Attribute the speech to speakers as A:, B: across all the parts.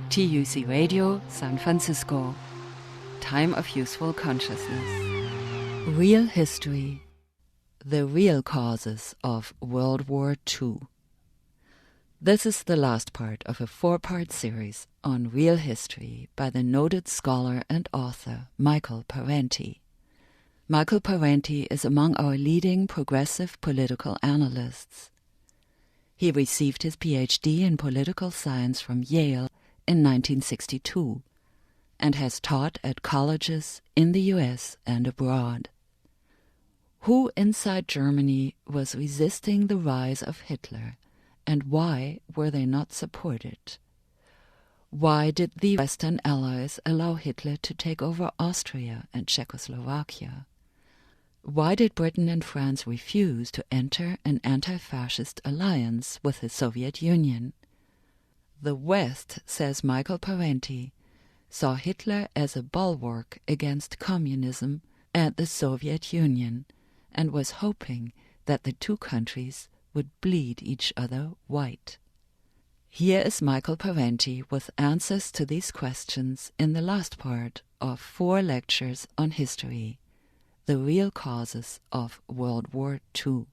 A: TUC Radio, San Francisco. Time of Useful Consciousness. Real History. The Real Causes of World War II. This is the last part of a 4-part series on real history by the noted scholar and author Michael Parenti. Michael Parenti is among our leading progressive political analysts. He received his PhD in political science from Yale in 1962 and has taught at colleges in the US and abroad. Who inside Germany was resisting the rise of Hitler, and why were they not supported? Why did the Western Allies allow Hitler to take over Austria and Czechoslovakia? Why did Britain and France refuse to enter an anti-fascist alliance with the Soviet Union? The West, says Michael Parenti, saw Hitler as a bulwark against communism and the Soviet Union, and was hoping that the two countries would bleed each other white. Here is Michael Parenti with answers to these questions in the last part of 4 lectures on history, the real causes of World War II.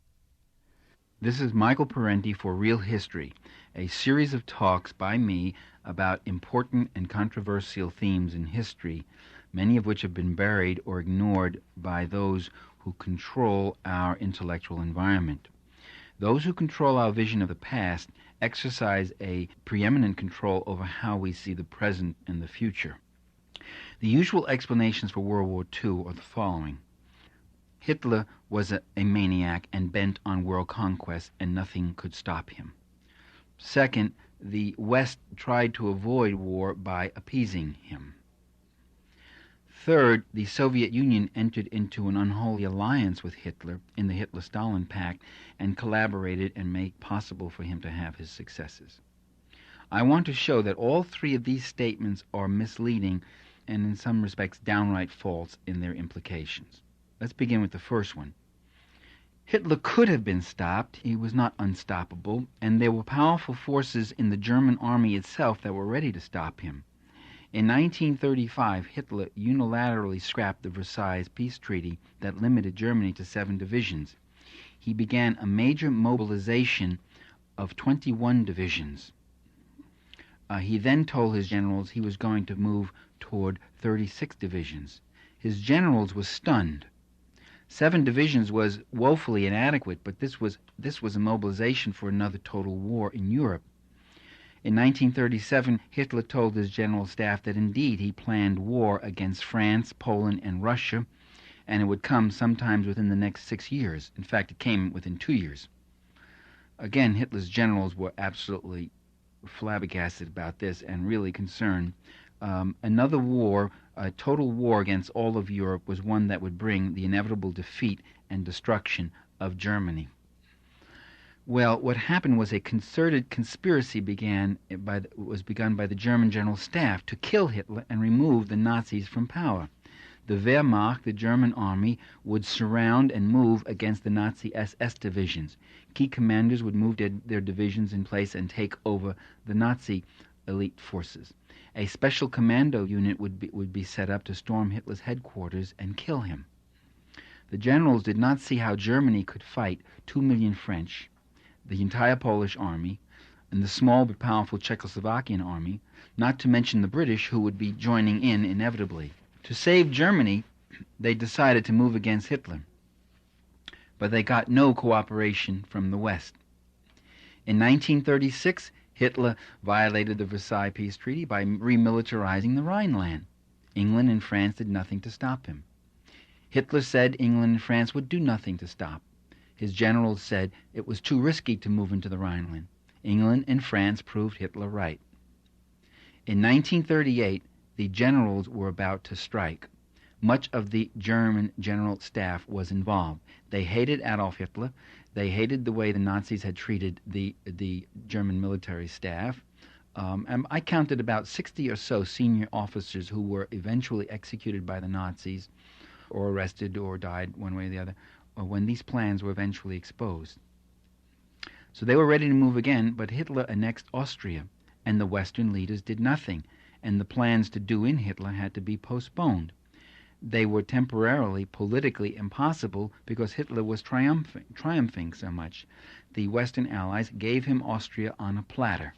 B: This is Michael Parenti for Real History, a series of talks by me about important and controversial themes in history, many of which have been buried or ignored by those who control our intellectual environment. Those who control our vision of the past exercise a preeminent control over how we see the present and the future. The usual explanations for World War II are the following. Hitler was a maniac and bent on world conquest, and nothing could stop him. Second, the West tried to avoid war by appeasing him. Third, the Soviet Union entered into an unholy alliance with Hitler in the Hitler-Stalin Pact and collaborated and made possible for him to have his successes. I want to show that all 3 of these statements are misleading and in some respects downright false in their implications. Let's begin with the first one. Hitler could have been stopped. He was not unstoppable, and there were powerful forces in the German army itself that were ready to stop him. In 1935, Hitler unilaterally scrapped the Versailles Peace Treaty that limited Germany to 7 divisions. He began a major mobilization of 21 divisions. He then told his generals he was going to move toward 36 divisions. His generals were stunned. 7 divisions was woefully inadequate, but this was a mobilization for another total war in Europe. In 1937, Hitler told his general staff that indeed he planned war against France, Poland, and Russia, and it would come sometimes within the next 6 years. In fact, it came within 2 years. Again, Hitler's generals were absolutely flabbergasted about this and really concerned. Another war, a total war against all of Europe, was one that would bring the inevitable defeat and destruction of Germany. Well, what happened was a concerted conspiracy was begun by the German General Staff to kill Hitler and remove the Nazis from power. The Wehrmacht, the German army, would surround and move against the Nazi SS divisions. Key commanders would move their divisions in place and take over the Nazi elite forces. A special commando unit would be set up to storm Hitler's headquarters and kill him. The generals did not see how Germany could fight 2 million French, the entire Polish army, and the small but powerful Czechoslovakian army, not to mention the British, who would be joining in inevitably. To save Germany, they decided to move against Hitler, but they got no cooperation from the West. In 1936, Hitler violated the Versailles Peace Treaty by remilitarizing the Rhineland. England and France did nothing to stop him. Hitler said England and France would do nothing to stop. His generals said it was too risky to move into the Rhineland. England and France proved Hitler right. In 1938, the generals were about to strike. Much of the German general staff was involved. They hated Adolf Hitler. They hated the way the Nazis had treated the German military staff. And I counted about 60 or so senior officers who were eventually executed by the Nazis or arrested or died one way or the other when these plans were eventually exposed. So they were ready to move again, but Hitler annexed Austria and the Western leaders did nothing, and the plans to do in Hitler had to be postponed. They were temporarily politically impossible because Hitler was triumphing so much. The Western Allies gave him Austria on a platter.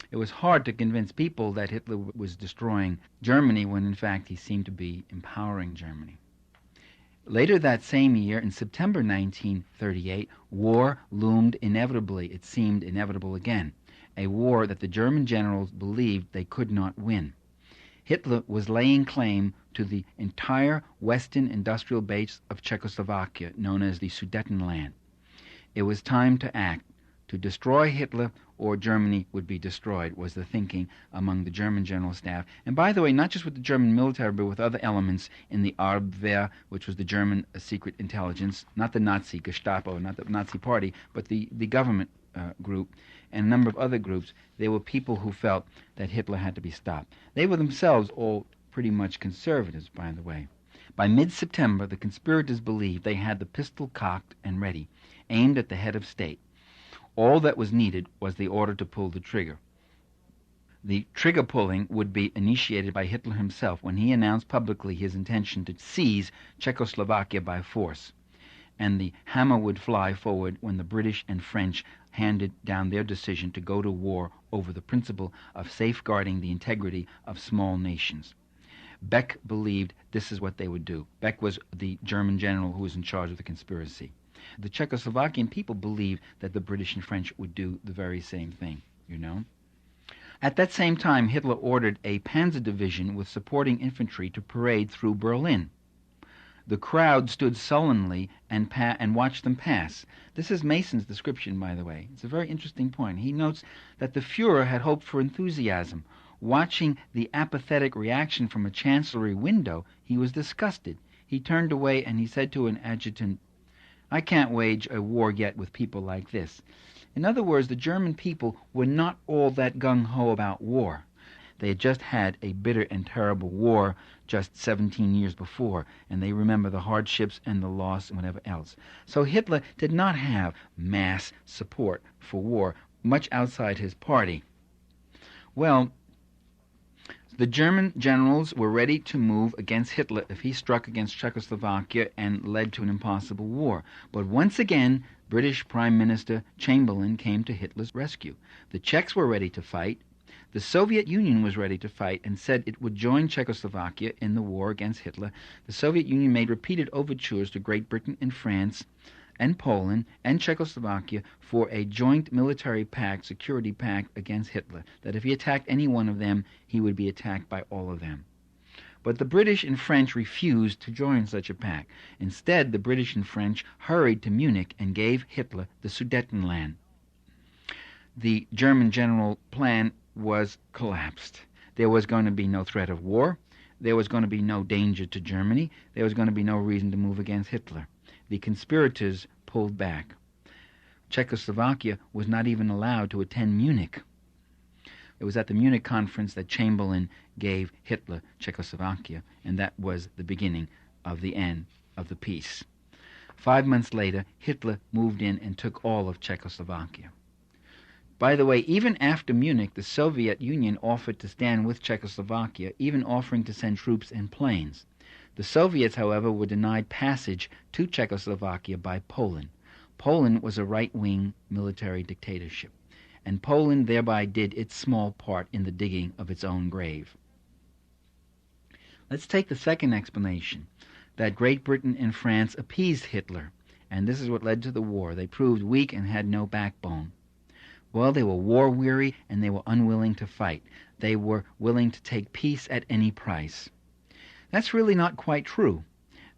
B: It was hard to convince people that Hitler was destroying Germany when in fact he seemed to be empowering Germany. Later that same year, in September 1938, war loomed inevitably. It seemed inevitable again, a war that the German generals believed they could not win. Hitler was laying claim to the entire western industrial base of Czechoslovakia, known as the Sudetenland. It was time to act. To destroy Hitler or Germany would be destroyed, was the thinking among the German general staff. And by the way, not just with the German military, but with other elements in the Abwehr, which was the German secret intelligence, not the Nazi Gestapo, not the Nazi party, but the government group, and a number of other groups. There were people who felt that Hitler had to be stopped. They were themselves all pretty much conservatives, by the way. By mid-September, the conspirators believed they had the pistol cocked and ready, aimed at the head of state. All that was needed was the order to pull the trigger. The trigger pulling would be initiated by Hitler himself when he announced publicly his intention to seize Czechoslovakia by force. And the hammer would fly forward when the British and French handed down their decision to go to war over the principle of safeguarding the integrity of small nations. Beck believed this is what they would do. Beck was the German general who was in charge of the conspiracy. The Czechoslovakian people believed that the British and French would do the very same thing, you know. At that same time, Hitler ordered a panzer division with supporting infantry to parade through Berlin. The crowd stood sullenly and watched them pass. This is Mason's description, by the way. It's a very interesting point. He notes that the Fuhrer had hoped for enthusiasm. Watching the apathetic reaction from a chancellery window, he was disgusted. He turned away and he said to an adjutant, "I can't wage a war yet with people like this." In other words, the German people were not all that gung-ho about war. They had just had a bitter and terrible war just 17 years before, and they remember the hardships and the loss and whatever else. So Hitler did not have mass support for war, much outside his party. Well, the German generals were ready to move against Hitler if he struck against Czechoslovakia and led to an impossible war. But once again, British Prime Minister Chamberlain came to Hitler's rescue. The Czechs were ready to fight. The Soviet Union was ready to fight and said it would join Czechoslovakia in the war against Hitler. The Soviet Union made repeated overtures to Great Britain and France and Poland and Czechoslovakia for a joint military pact, security pact against Hitler, that if he attacked any one of them, he would be attacked by all of them. But the British and French refused to join such a pact. Instead, the British and French hurried to Munich and gave Hitler the Sudetenland. The German general plan was collapsed. There was going to be no threat of war. There was going to be no danger to Germany. There was going to be no reason to move against Hitler. The conspirators pulled back. Czechoslovakia was not even allowed to attend Munich. It was at the Munich conference that Chamberlain gave Hitler Czechoslovakia, and that was the beginning of the end of the peace. 5 months later, Hitler moved in and took all of Czechoslovakia. By the way, even after Munich, the Soviet Union offered to stand with Czechoslovakia, even offering to send troops and planes. The Soviets, however, were denied passage to Czechoslovakia by Poland. Poland was a right-wing military dictatorship, and Poland thereby did its small part in the digging of its own grave. Let's take the second explanation, that Great Britain and France appeased Hitler, and this is what led to the war. They proved weak and had no backbone. Well, they were war-weary and they were unwilling to fight. They were willing to take peace at any price. That's really not quite true.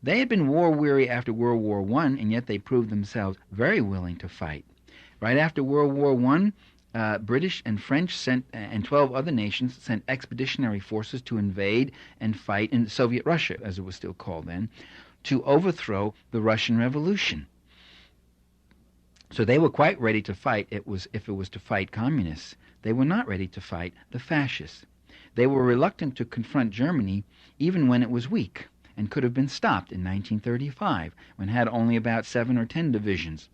B: They had been war-weary after World War I, and yet they proved themselves very willing to fight. Right after World War I, British and French and 12 other nations sent expeditionary forces to invade and fight in Soviet Russia, as it was still called then, to overthrow the Russian Revolution. So they were quite ready to fight if it was to fight communists. They were not ready to fight the fascists. They were reluctant to confront Germany even when it was weak and could have been stopped in 1935 when it had only about 7 or 10 divisions.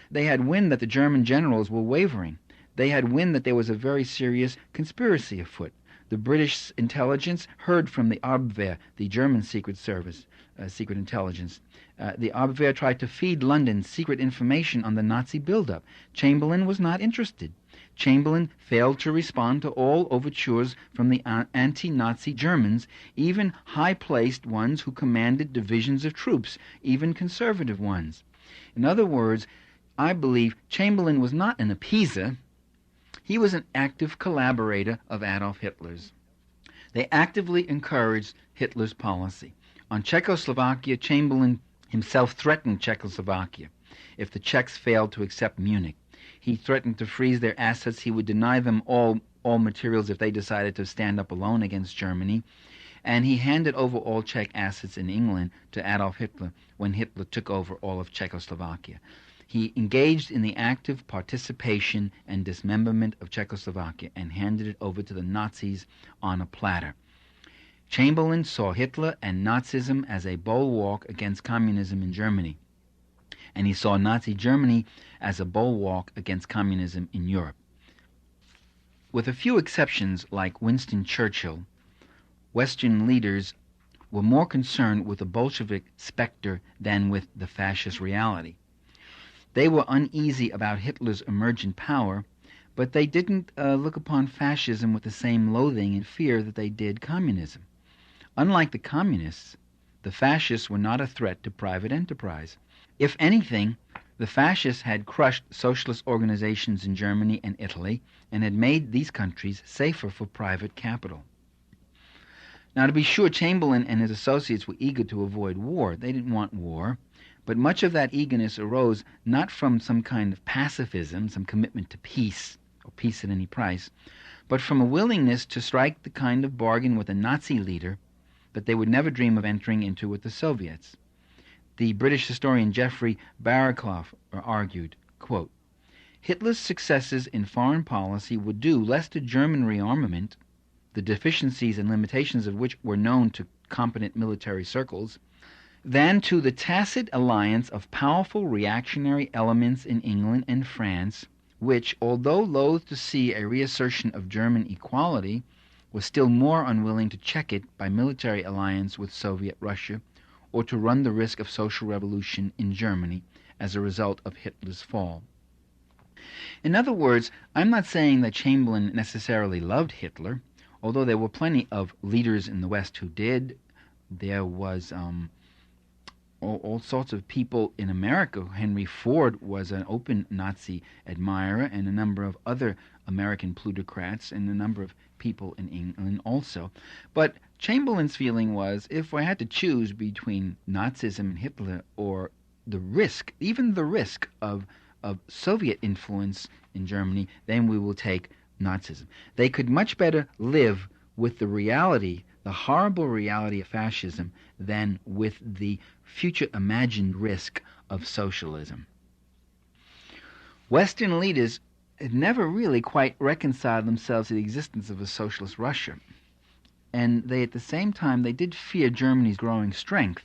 B: They had wind that the German generals were wavering. they had wind that there was a very serious conspiracy afoot. The British intelligence heard from the Abwehr, the German secret service, secret intelligence. The Abwehr tried to feed London secret information on the Nazi buildup. Chamberlain was not interested. Chamberlain failed to respond to all overtures from the anti-Nazi Germans, even high-placed ones who commanded divisions of troops, even conservative ones. In other words, I believe Chamberlain was not an appeaser. He was an active collaborator of Adolf Hitler's. They actively encouraged Hitler's policy. On Czechoslovakia, Chamberlain himself threatened Czechoslovakia if the Czechs failed to accept Munich. He threatened to freeze their assets. He would deny them all materials if they decided to stand up alone against Germany. And he handed over all Czech assets in England to Adolf Hitler when Hitler took over all of Czechoslovakia. He engaged in the active participation and dismemberment of Czechoslovakia and handed it over to the Nazis on a platter. Chamberlain saw Hitler and Nazism as a bulwark against communism in Germany, and he saw Nazi Germany as a bulwark against communism in Europe. With a few exceptions like Winston Churchill, Western leaders were more concerned with the Bolshevik specter than with the fascist reality. They were uneasy about Hitler's emergent power, but they didn't look upon fascism with the same loathing and fear that they did communism. Unlike the communists, the fascists were not a threat to private enterprise. If anything, the fascists had crushed socialist organizations in Germany and Italy and had made these countries safer for private capital. Now, to be sure, Chamberlain and his associates were eager to avoid war. They didn't want war. But much of that eagerness arose not from some kind of pacifism, some commitment to peace, or peace at any price, but from a willingness to strike the kind of bargain with a Nazi leader that they would never dream of entering into with the Soviets. The British historian Geoffrey Barakoff argued, quote, Hitler's successes in foreign policy would do less to German rearmament, the deficiencies and limitations of which were known to competent military circles, than to the tacit alliance of powerful reactionary elements in England and France, which, although loath to see a reassertion of German equality, was still more unwilling to check it by military alliance with Soviet Russia, or to run the risk of social revolution in Germany as a result of Hitler's fall. In other words, I'm not saying that Chamberlain necessarily loved Hitler, although there were plenty of leaders in the West who did. There was all sorts of people in America. Henry Ford was an open Nazi admirer, and a number of other American plutocrats, and a number of people in England also. But Chamberlain's feeling was, if I had to choose between Nazism and Hitler, or the risk, even the risk of Soviet influence in Germany, then we will take Nazism. They could much better live with the reality, the horrible reality of fascism, than with the future imagined risk of socialism. Western leaders had never really quite reconciled themselves to the existence of a socialist Russia, and they, at the same time, they did fear Germany's growing strength.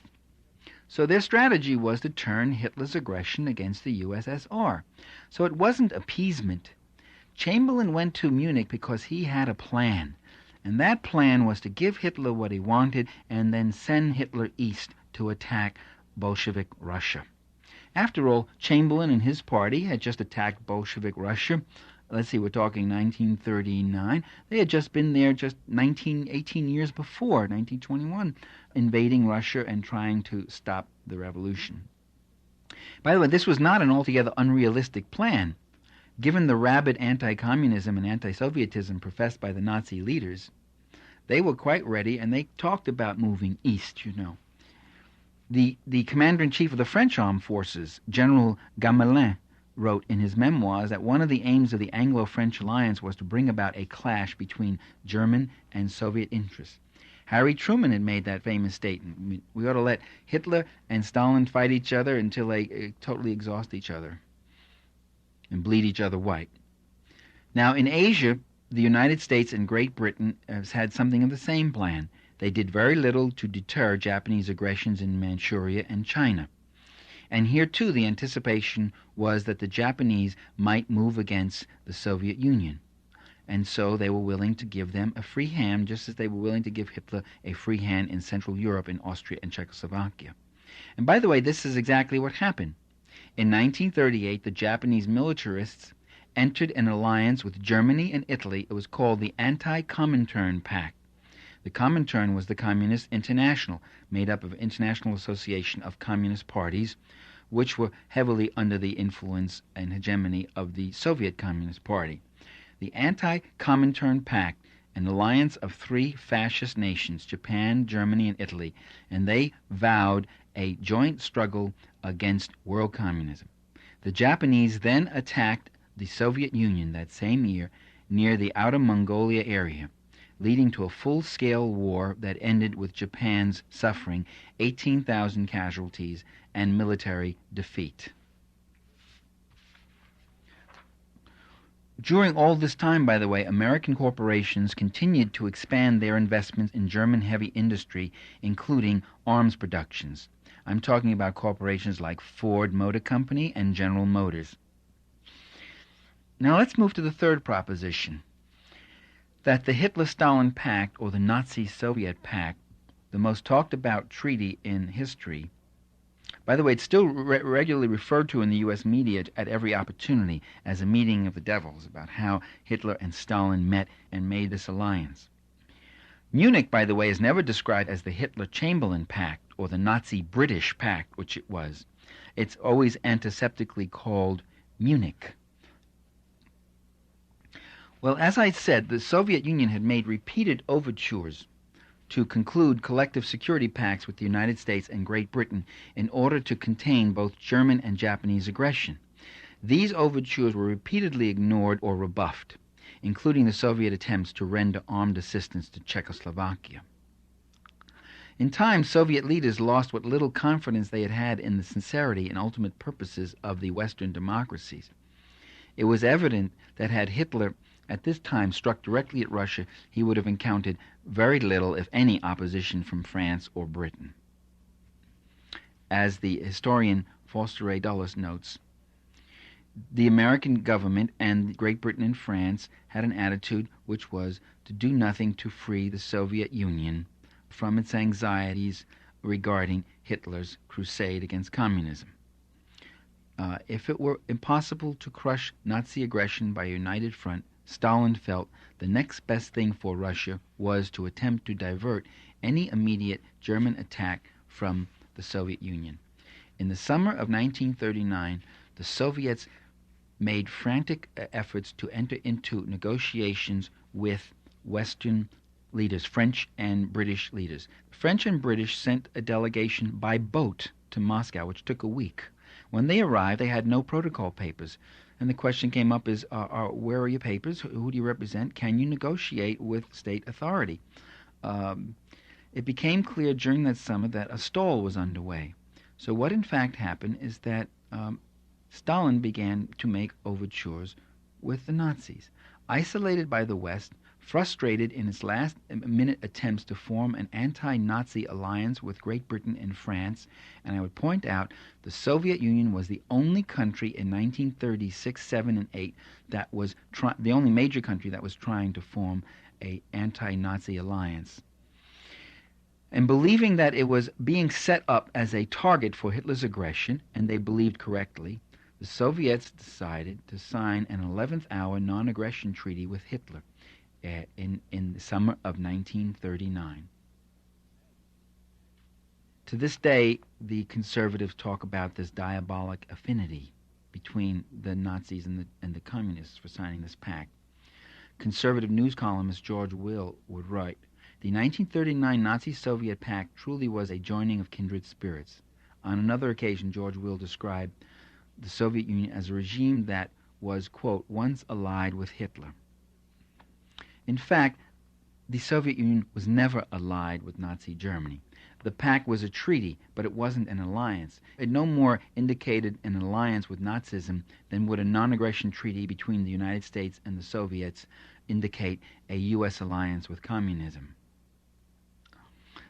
B: So their strategy was to turn Hitler's aggression against the USSR. So it wasn't appeasement. Chamberlain went to Munich because he had a plan, and that plan was to give Hitler what he wanted and then send Hitler east to attack Bolshevik Russia. After all, Chamberlain and his party had just attacked Bolshevik Russia. Let's see, we're talking 1939. They had just been there just 18 years before, 1921, invading Russia and trying to stop the revolution. By the way, this was not an altogether unrealistic plan. Given the rabid anti-communism and anti-Sovietism professed by the Nazi leaders, they were quite ready, and they talked about moving east, you know. The commander-in-chief of the French armed forces, General Gamelin, wrote in his memoirs that one of the aims of the Anglo-French alliance was to bring about a clash between German and Soviet interests. Harry Truman had made that famous statement, we ought to let Hitler and Stalin fight each other until they totally exhaust each other and bleed each other white. Now, in Asia, the United States and Great Britain has had something of the same plan. They did very little to deter Japanese aggressions in Manchuria and China. And here, too, the anticipation was that the Japanese might move against the Soviet Union. And so they were willing to give them a free hand, just as they were willing to give Hitler a free hand in Central Europe, in Austria and Czechoslovakia. And by the way, this is exactly what happened. In 1938, the Japanese militarists entered an alliance with Germany and Italy. It was called the Anti-Comintern Pact. The Comintern was the Communist International, made up of an international association of communist parties, which were heavily under the influence and hegemony of the Soviet Communist Party. The Anti-Comintern Pact, an alliance of three fascist nations, Japan, Germany, and Italy, and they vowed a joint struggle against world communism. The Japanese then attacked the Soviet Union that same year near the Outer Mongolia area, leading to a full-scale war that ended with Japan's suffering 18,000 casualties and military defeat. During all this time, by the way, American corporations continued to expand their investments in German heavy industry, including arms productions. I'm talking about corporations like Ford Motor Company and General Motors. Now let's move to the third proposition, that the Hitler-Stalin Pact, or the Nazi-Soviet Pact, the most talked about treaty in history. By the way, it's still regularly referred to in the U.S. media at every opportunity as a meeting of the devils, about how Hitler and Stalin met and made this alliance. Munich, by the way, is never described as the Hitler-Chamberlain Pact or the Nazi-British Pact, which it was. It's always antiseptically called Munich. Well, as I said, the Soviet Union had made repeated overtures to conclude collective security pacts with the United States and Great Britain in order to contain both German and Japanese aggression. These overtures were repeatedly ignored or rebuffed, including the Soviet attempts to render armed assistance to Czechoslovakia. In time, Soviet leaders lost what little confidence they had had in the sincerity and ultimate purposes of the Western democracies. It was evident that had Hitler at this time struck directly at Russia, he would have encountered very little, if any, opposition from France or Britain. As the historian Foster A. Dulles notes, the American government and Great Britain and France had an attitude which was to do nothing to free the Soviet Union from its anxieties regarding Hitler's crusade against communism. If it were impossible to crush Nazi aggression by a united front, Stalin felt the next best thing for Russia was to attempt to divert any immediate German attack from the Soviet Union. In the summer of 1939, the Soviets made frantic efforts to enter into negotiations with Western leaders, French and British leaders. French and British sent a delegation by boat to Moscow, which took a week. When they arrived, they had no protocol papers. And the question came up is, where are your papers? Who do you represent? Can you negotiate with state authority? It became clear during that summer that a stall was underway. So what in fact happened is that Stalin began to make overtures with the Nazis. Isolated by the West, frustrated in its last-minute attempts to form an anti-Nazi alliance with Great Britain and France, and I would point out the Soviet Union was the only country in 1936, 7, and 8 that was the only major country that was trying to form an anti-Nazi alliance. And believing that it was being set up as a target for Hitler's aggression, and they believed correctly, the Soviets decided to sign an 11th-hour non-aggression treaty with Hitler in the summer of 1939. To this day, the conservatives talk about this diabolic affinity between the Nazis and the communists for signing this pact. Conservative news columnist George Will would write, "The 1939 Nazi-Soviet pact truly was a joining of kindred spirits." On another occasion, George Will described the Soviet Union as a regime that was, quote, once allied with Hitler. In fact, the Soviet Union was never allied with Nazi Germany. The pact was a treaty, but it wasn't an alliance. It no more indicated an alliance with Nazism than would a non-aggression treaty between the United States and the Soviets indicate a U.S. alliance with communism.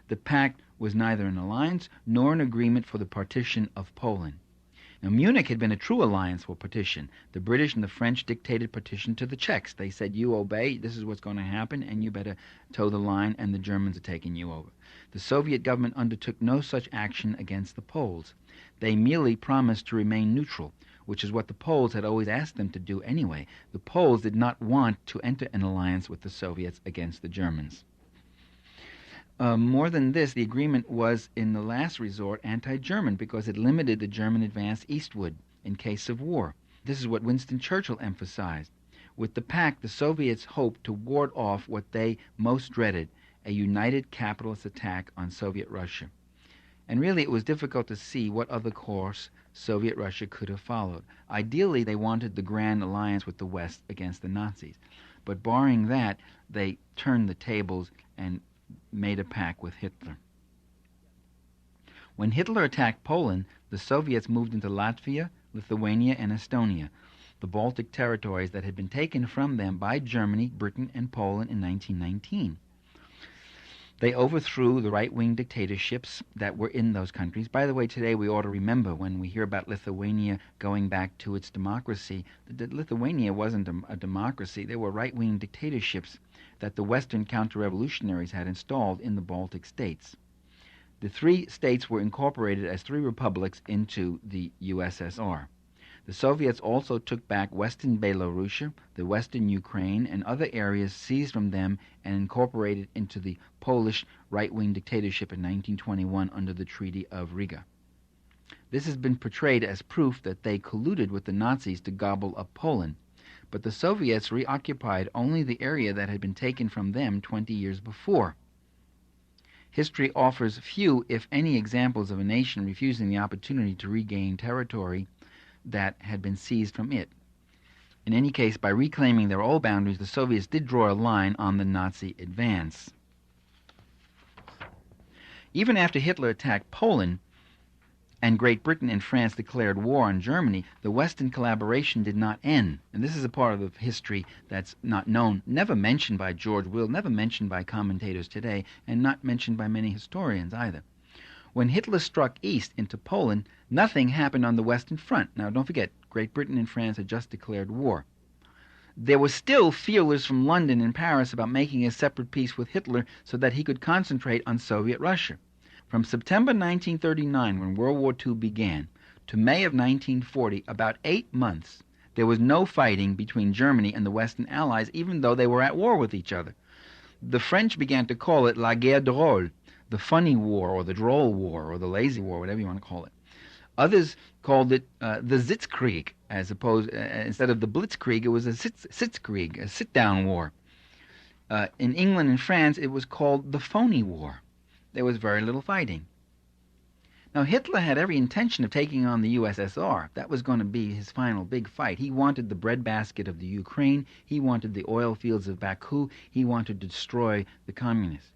B: The pact was neither an alliance nor an agreement for the partition of Poland. Now, Munich had been a true alliance for partition. The British and the French dictated partition to the Czechs. They said, you obey, this is what's going to happen, and you better toe the line, and the Germans are taking you over. The Soviet government undertook no such action against the Poles. They merely promised to remain neutral, which is what the Poles had always asked them to do anyway. The Poles did not want to enter an alliance with the Soviets against the Germans. More than this, the agreement was, in the last resort, anti-German because it limited the German advance eastward in case of war. This is what Winston Churchill emphasized. With the pact, the Soviets hoped to ward off what they most dreaded, a united capitalist attack on Soviet Russia. And really, it was difficult to see what other course Soviet Russia could have followed. Ideally, they wanted the grand alliance with the West against the Nazis. But barring that, they turned the tables and made a pact with Hitler. When Hitler attacked Poland, the Soviets moved into Latvia, Lithuania, and Estonia, the Baltic territories that had been taken from them by Germany, Britain, and Poland in 1919. They overthrew the right-wing dictatorships that were in those countries. By the way, today we ought to remember when we hear about Lithuania going back to its democracy, that Lithuania wasn't a democracy. They were right-wing dictatorships that the Western counter-revolutionaries had installed in the Baltic states. The three states were incorporated as three republics into the USSR. The Soviets also took back Western Belarusia, the Western Ukraine, and other areas seized from them and incorporated into the Polish right-wing dictatorship in 1921 under the Treaty of Riga. This has been portrayed as proof that they colluded with the Nazis to gobble up Poland, but the Soviets reoccupied only the area that had been taken from them 20 years before. History offers few, if any, examples of a nation refusing the opportunity to regain territory that had been seized from it. In any case, by reclaiming their old boundaries, the Soviets did draw a line on the Nazi advance. Even after Hitler attacked Poland, and Great Britain and France declared war on Germany, the Western collaboration did not end. And this is a part of the history that's not known, never mentioned by George Will, never mentioned by commentators today, and not mentioned by many historians either. When Hitler struck east into Poland, nothing happened on the Western Front. Now, don't forget, Great Britain and France had just declared war. There were still feelers from London and Paris about making a separate peace with Hitler so that he could concentrate on Soviet Russia. From September 1939, when World War II began, to May of 1940, about 8 months, there was no fighting between Germany and the Western Allies, even though they were at war with each other. The French began to call it la guerre drôle, the funny war, or the droll war, or the lazy war, whatever you want to call it. Others called it the Sitzkrieg, as opposed instead of the Blitzkrieg, it was a Sitzkrieg, a sit-down war. In England and France, it was called the phony war. There was very little fighting. Now, Hitler had every intention of taking on the USSR. That was going to be his final big fight. He wanted the breadbasket of the Ukraine. He wanted the oil fields of Baku. He wanted to destroy the communists.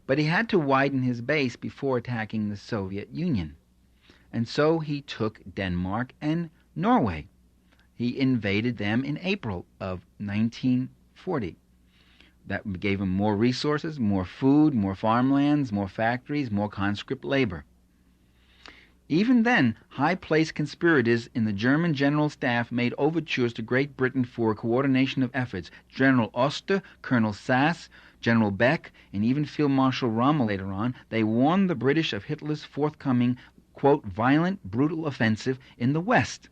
B: But he had to widen his base before attacking the Soviet Union. And so he took Denmark and Norway. He invaded them in April of 1940. That gave him more resources, more food, more farmlands, more factories, more conscript labor. Even then, high-placed conspirators in the German General Staff made overtures to Great Britain for coordination of efforts. General Oster, Colonel Sass, General Beck, and even Field Marshal Rommel later on, they warned the British of Hitler's forthcoming, quote, violent, brutal offensive in the West.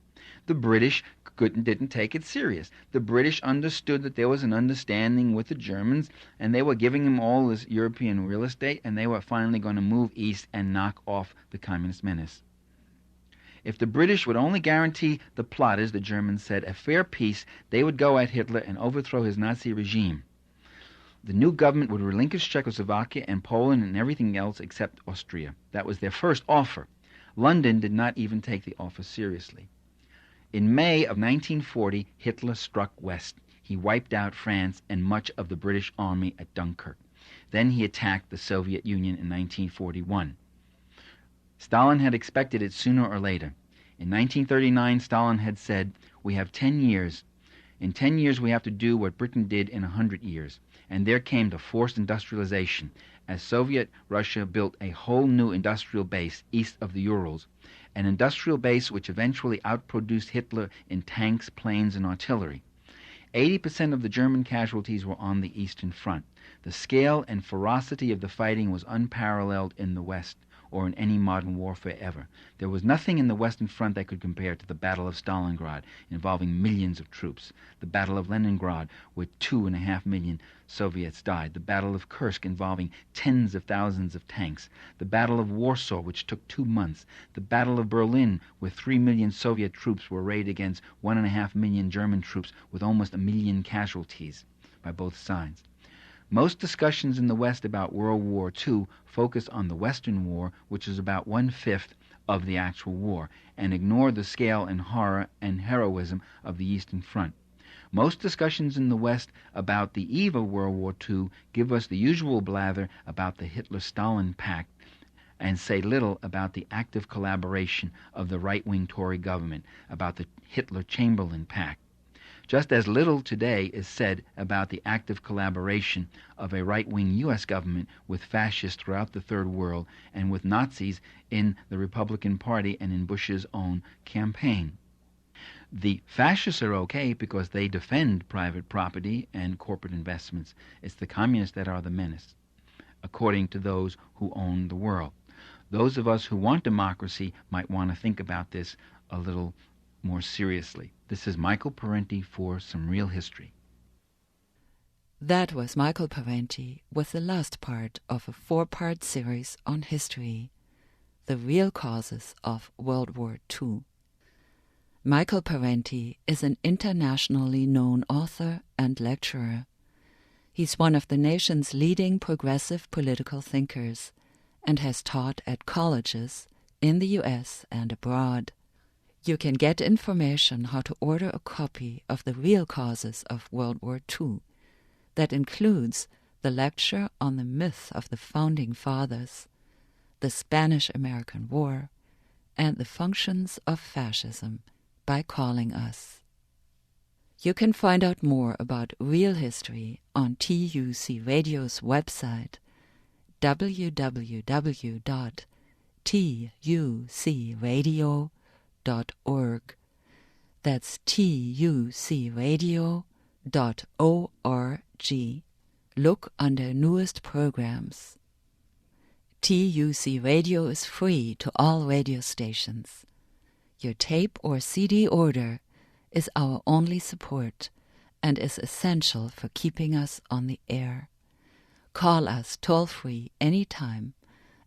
B: The British didn't take it serious. The British understood that there was an understanding with the Germans, and they were giving them all this European real estate, and they were finally going to move east and knock off the communist menace. If the British would only guarantee the plotters, the Germans said, a fair peace, they would go at Hitler and overthrow his Nazi regime. The new government would relinquish Czechoslovakia and Poland and everything else except Austria. That was their first offer. London did not even take the offer seriously. In May of 1940, Hitler struck west. He wiped out France and much of the British army at Dunkirk. Then he attacked the Soviet Union in 1941. Stalin had expected it sooner or later. In 1939, Stalin had said, "We have 10 years. In 10 years we have to do what Britain did in 100 years. and there came to forced industrialization, as Soviet Russia built a whole new industrial base east of the Urals, an industrial base which eventually outproduced Hitler in tanks, planes, and artillery. 80% of the German casualties were on the Eastern Front. The scale and ferocity of the fighting was unparalleled in the West, or in any modern warfare ever. There was nothing in the Western Front that could compare to the Battle of Stalingrad, involving millions of troops, the Battle of Leningrad, where 2.5 million Soviets died, the Battle of Kursk, involving tens of thousands of tanks, the Battle of Warsaw, which took 2 months, the Battle of Berlin, where 3 million Soviet troops were arrayed against 1.5 million German troops, with almost 1 million casualties by both sides. Most discussions in the West about World War II focus on the Western War, which is about 1/5 of the actual war, and ignore the scale and horror and heroism of the Eastern Front. Most discussions in the West about the eve of World War II give us the usual blather about the Hitler-Stalin Pact and say little about the active collaboration of the right-wing Tory government, about the Hitler-Chamberlain Pact. Just as little today is said about the active collaboration of a right-wing U.S. government with fascists throughout the Third World and with Nazis in the Republican Party and in Bush's own campaign. The fascists are okay because they defend private property and corporate investments. It's the communists that are the menace, according to those who own the world. Those of us who want democracy might want to think about this a little more seriously. This is Michael Parenti for Some Real History.
A: That was Michael Parenti with the last part of a 4-part series on history, the real causes of World War II. Michael Parenti is an internationally known author and lecturer. He's one of the nation's leading progressive political thinkers and has taught at colleges in the US and abroad. You can get information how to order a copy of The Real Causes of World War II. That includes the lecture on the myth of the Founding Fathers, the Spanish-American War, and the functions of fascism by calling us. You can find out more about real history on TUC Radio's website, www.tucradio.org. That's tucradio.org. Look under newest programs. TUC Radio is free to all radio stations. Your tape or CD order is our only support and is essential for keeping us on the air. Call us toll-free anytime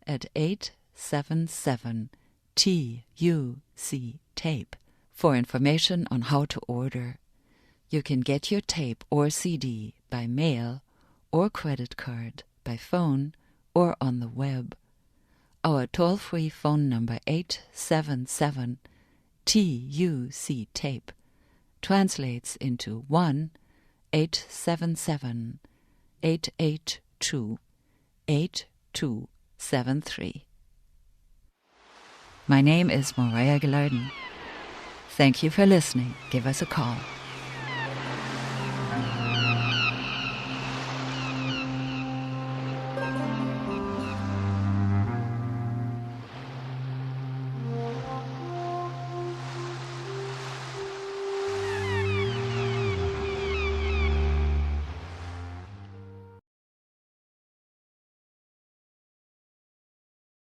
A: at 877-TUC-TAPE for information on how to order. You can get your tape or CD by mail or credit card, by phone or on the web. Our toll-free phone number 877-TUC-TAPE translates into 1-877-882-8273. My name is Morea Gilardin. Thank you for listening. Give us a call.